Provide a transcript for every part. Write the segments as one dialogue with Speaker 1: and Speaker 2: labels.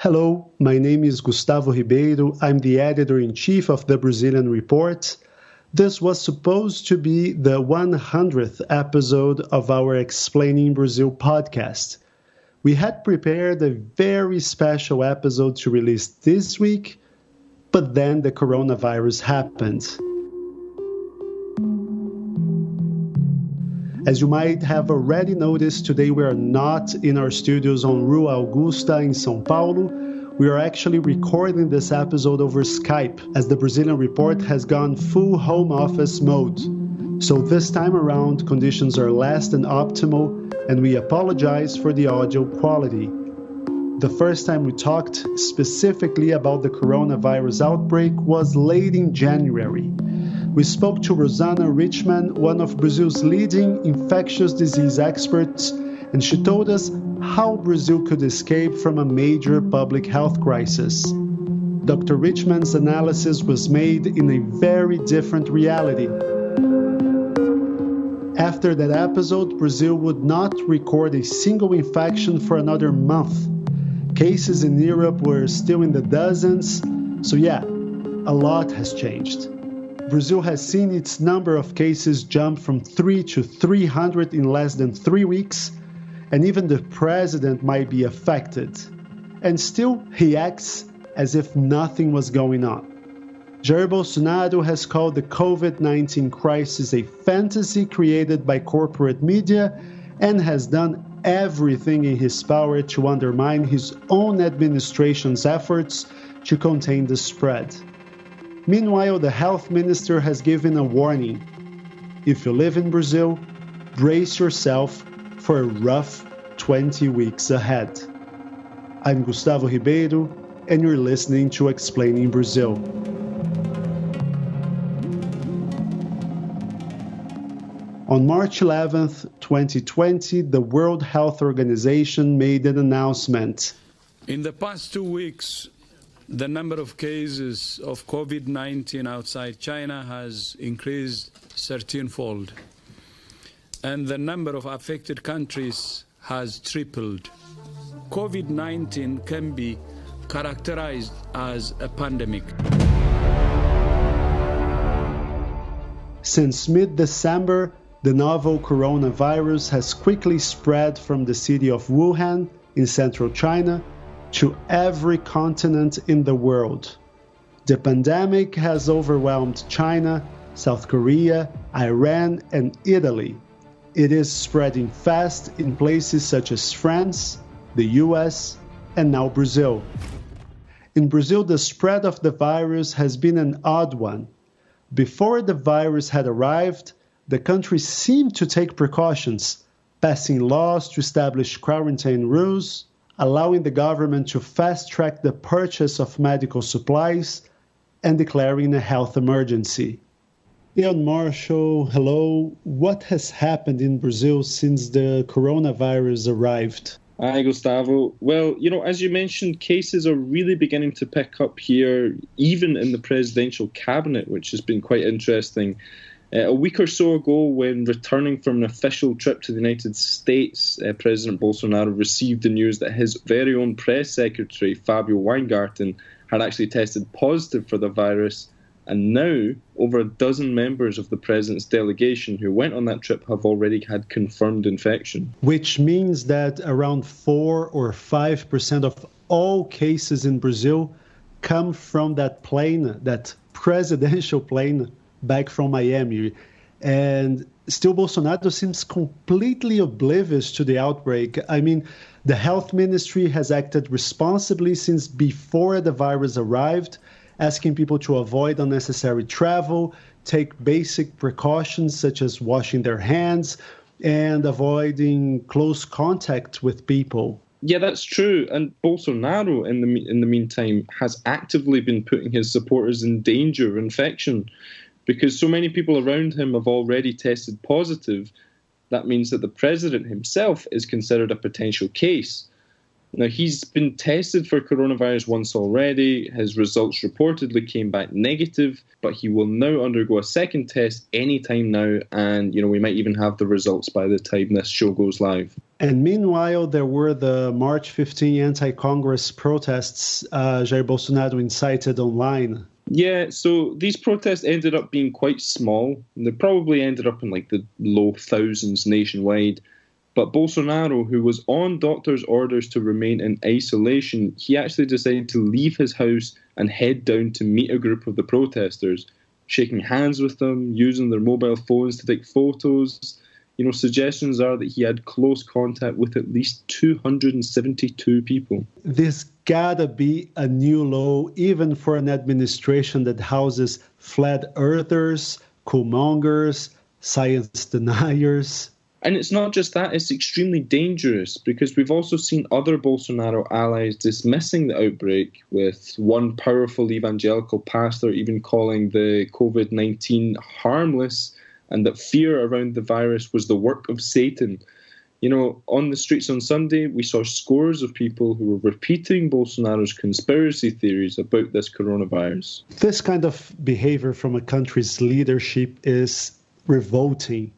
Speaker 1: Hello, my name is Gustavo Ribeiro. I'm the editor-in-chief of the Brazilian Report. This was supposed to be the 100th episode of our Explaining Brazil podcast. We had prepared a very special episode to release this week, but then the coronavirus happened. As you might have already noticed, today we are not in our studios on Rua Augusta in São Paulo. We are actually recording this episode over Skype, as the Brazilian Report has gone full home office mode. So this time around, conditions are less than optimal, and we apologize for the audio quality. The first time we talked specifically about the coronavirus outbreak was late in January. We spoke to Rosana Richman, one of Brazil's leading infectious disease experts, and she told us how Brazil could escape from a major public health crisis. Dr. Richman's analysis was made in a very different reality. After that episode, Brazil would not record a single infection for another month. Cases in Europe were still in the dozens, so yeah, a lot has changed. Brazil has seen its number of cases jump from 3 to 300 in less than 3 weeks, and even the president might be affected. And still, he acts as if nothing was going on. Jair Bolsonaro has called the COVID-19 crisis a fantasy created by corporate media and has done everything in his power to undermine his own administration's efforts to contain the spread. Meanwhile, the health minister has given a warning. If you live in Brazil, brace yourself for a rough 20 weeks ahead. I'm Gustavo Ribeiro, and you're listening to Explaining Brazil. On March 11th, 2020, the World Health Organization made an announcement.
Speaker 2: In the past 2 weeks, the number of cases of COVID-19 outside China has increased 13-fold, and the number of affected countries has tripled. COVID-19 can be characterized as a pandemic.
Speaker 1: Since mid-December, the novel coronavirus has quickly spread from the city of Wuhan in central China to every continent in the world. The pandemic has overwhelmed China, South Korea, Iran, and Italy. It is spreading fast in places such as France, the US, and now Brazil. In Brazil, the spread of the virus has been an odd one. Before the virus had arrived, the country seemed to take precautions, passing laws to establish quarantine rules, allowing the government to fast-track the purchase of medical supplies, and declaring a health emergency. Ian Marshall, hello. What has happened in Brazil since the coronavirus arrived?
Speaker 3: Hi, Gustavo. Well, as you mentioned, cases are really beginning to pick up here, even in the presidential cabinet, which has been quite interesting. A week or so ago, when returning from an official trip to the United States, President Bolsonaro received the news that his very own press secretary, Fabio Weingarten, had actually tested positive for the virus. And now, over a dozen members of the president's delegation who went on that trip have already had confirmed infection.
Speaker 1: Which means that around 4 or 5% of all cases in Brazil come from that plane, that presidential plane, back from Miami. And still Bolsonaro seems completely oblivious to the outbreak. I mean, the health ministry has acted responsibly since before the virus arrived, asking people to avoid unnecessary travel, take basic precautions such as washing their hands and avoiding close contact with people.
Speaker 3: Yeah, that's true. And Bolsonaro, in the meantime, has actively been putting his supporters in danger of infection. Because so many people around him have already tested positive, that means that the president himself is considered a potential case. Now, he's been tested for coronavirus once already. His results reportedly came back negative, but he will now undergo a second test anytime now. And, we might even have the results by the time this show goes live.
Speaker 1: And meanwhile, there were the March 15 anti-Congress protests Jair Bolsonaro incited online.
Speaker 3: Yeah, so these protests ended up being quite small. They probably ended up in like the low thousands nationwide. But Bolsonaro, who was on doctors' orders to remain in isolation, he actually decided to leave his house and head down to meet a group of the protesters, shaking hands with them, using their mobile phones to take photos. Suggestions are that he had close contact with at least 272 people.
Speaker 1: This gotta be a new low, even for an administration that houses flat earthers, coolmongers, science deniers.
Speaker 3: And it's not just that, it's extremely dangerous because we've also seen other Bolsonaro allies dismissing the outbreak, with one powerful evangelical pastor even calling the COVID-19 harmless and that fear around the virus was the work of Satan. On the streets on Sunday, we saw scores of people who were repeating Bolsonaro's conspiracy theories about this coronavirus.
Speaker 1: This kind of behavior from a country's leadership is revolting.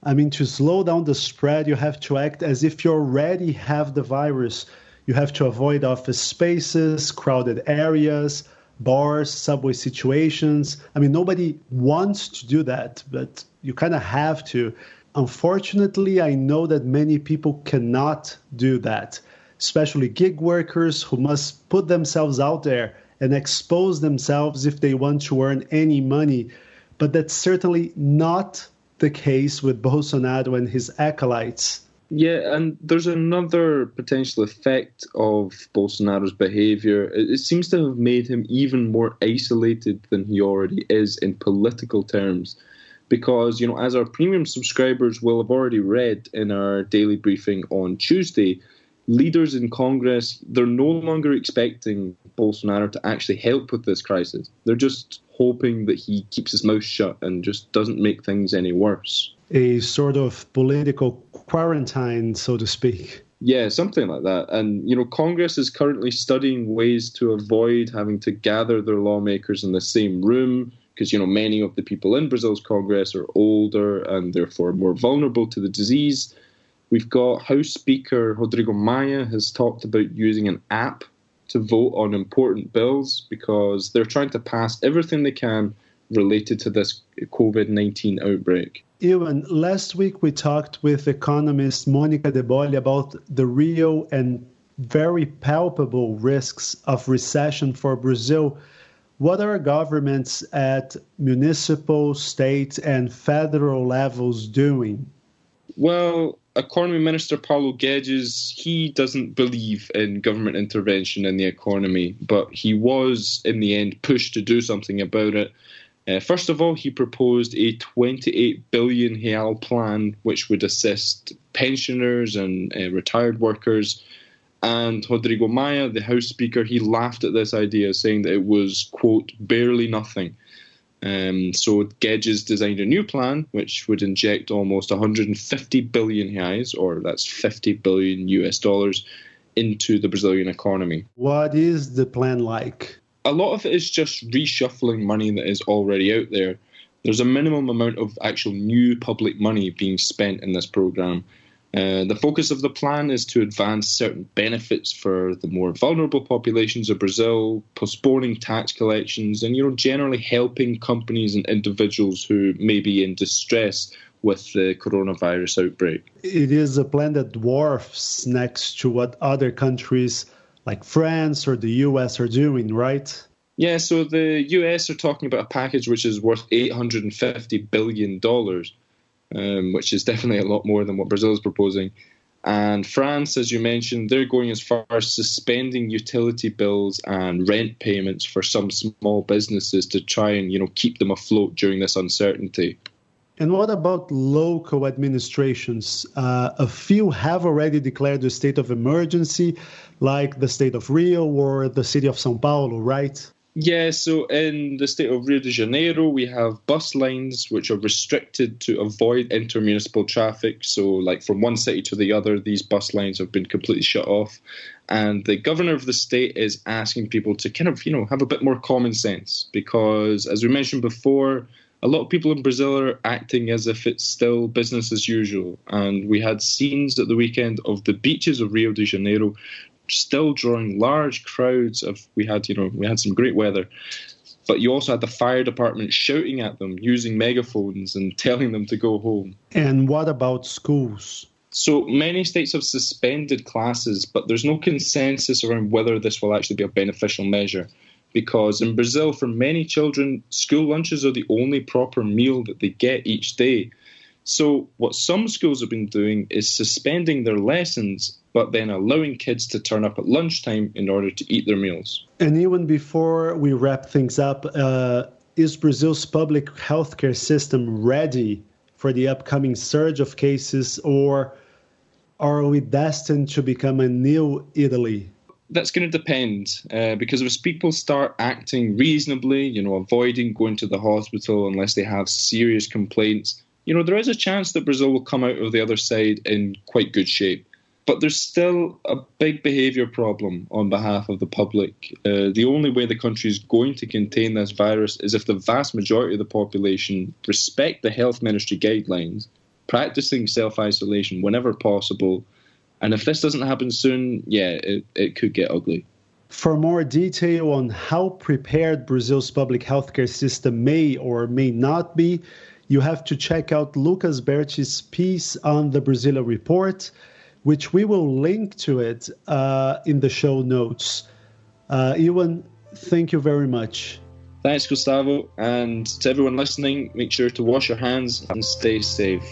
Speaker 1: I mean, to slow down the spread, you have to act as if you already have the virus. You have to avoid office spaces, crowded areas, bars, subway situations. I mean, nobody wants to do that, but you kind of have to. Unfortunately, I know that many people cannot do that, especially gig workers who must put themselves out there and expose themselves if they want to earn any money. But that's certainly not the case with Bolsonaro and his acolytes.
Speaker 3: Yeah, and there's another potential effect of Bolsonaro's behaviour. It seems to have made him even more isolated than he already is in political terms. Because, as our premium subscribers will have already read in our daily briefing on Tuesday, leaders in Congress, they're no longer expecting Bolsonaro to actually help with this crisis. They're just hoping that he keeps his mouth shut and just doesn't make things any worse.
Speaker 1: A sort of political quarantine, so to speak.
Speaker 3: Yeah, something like that. And, Congress is currently studying ways to avoid having to gather their lawmakers in the same room, because, many of the people in Brazil's Congress are older and therefore more vulnerable to the disease. We've got House Speaker Rodrigo Maia has talked about using an app to vote on important bills because they're trying to pass everything they can related to this COVID-19 outbreak.
Speaker 1: Ewan, last week we talked with economist Monica De Bolle about the real and very palpable risks of recession for Brazil. What are governments at municipal, state, and federal levels doing?
Speaker 3: Well, Economy Minister Paulo Guedes, he doesn't believe in government intervention in the economy, but he was, in the end, pushed to do something about it. First of all, he proposed a 28 billion real plan which would assist pensioners and retired workers. And Rodrigo Maia, the House Speaker, he laughed at this idea, saying that it was, quote, barely nothing. So Guedes designed a new plan which would inject almost 150 billion reais, or that's 50 billion US dollars, into the Brazilian economy.
Speaker 1: What is the plan like?
Speaker 3: A lot of it is just reshuffling money that is already out there. There's a minimum amount of actual new public money being spent in this program. The focus of the plan is to advance certain benefits for the more vulnerable populations of Brazil, postponing tax collections, and generally helping companies and individuals who may be in distress with the coronavirus outbreak.
Speaker 1: It is a plan that dwarfs next to what other countries like France or the US are doing, right?
Speaker 3: Yeah, so the US are talking about a package which is worth $850 billion. Which is definitely a lot more than what Brazil is proposing. And France, as you mentioned, they're going as far as suspending utility bills and rent payments for some small businesses to try and, keep them afloat during this uncertainty.
Speaker 1: And what about local administrations? A few have already declared a state of emergency, like the state of Rio or the city of São Paulo, right?
Speaker 3: Yeah, so in the state of Rio de Janeiro, we have bus lines which are restricted to avoid intermunicipal traffic. So like from one city to the other, these bus lines have been completely shut off. And the governor of the state is asking people to kind of, have a bit more common sense because, as we mentioned before, a lot of people in Brazil are acting as if it's still business as usual. And we had scenes at the weekend of the beaches of Rio de Janeiro still drawing large crowds we had some great weather. But you also had the fire department shouting at them, using megaphones and telling them to go home.
Speaker 1: And what about schools?
Speaker 3: So many states have suspended classes, but there's no consensus around whether this will actually be a beneficial measure. Because in Brazil, for many children, school lunches are the only proper meal that they get each day. So what some schools have been doing is suspending their lessons, but then allowing kids to turn up at lunchtime in order to eat their meals.
Speaker 1: And even before we wrap things up, is Brazil's public healthcare system ready for the upcoming surge of cases, or are we destined to become a new Italy?
Speaker 3: That's going to depend, because if people start acting reasonably, avoiding going to the hospital unless they have serious complaints, there is a chance that Brazil will come out of the other side in quite good shape. But there's still a big behaviour problem on behalf of the public. The only way the country is going to contain this virus is if the vast majority of the population respect the health ministry guidelines, practicing self-isolation whenever possible. And if this doesn't happen soon, it could get ugly.
Speaker 1: For more detail on how prepared Brazil's public healthcare system may or may not be, you have to check out Lucas Berti's piece on the Brasilia Report, which we will link to it in the show notes. Ewan, thank you very much.
Speaker 3: Thanks, Gustavo. And to everyone listening, make sure to wash your hands and stay safe.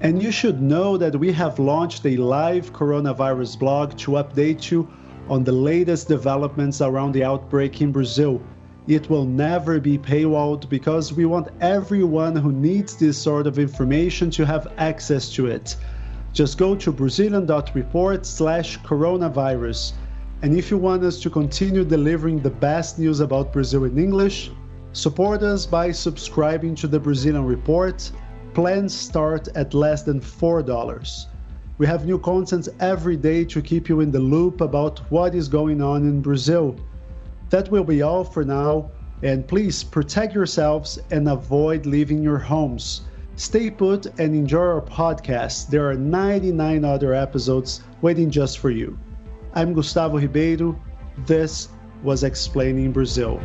Speaker 1: And you should know that we have launched a live coronavirus blog to update you on the latest developments around the outbreak in Brazil. It will never be paywalled because we want everyone who needs this sort of information to have access to it. Just go to Brazilian.report/coronavirus. And if you want us to continue delivering the best news about Brazil in English, support us by subscribing to the Brazilian Report. Plans start at less than $4. We have new content every day to keep you in the loop about what is going on in Brazil. That will be all for now, and please protect yourselves and avoid leaving your homes. Stay put and enjoy our podcast. There are 99 other episodes waiting just for you. I'm Gustavo Ribeiro. This was Explaining Brazil.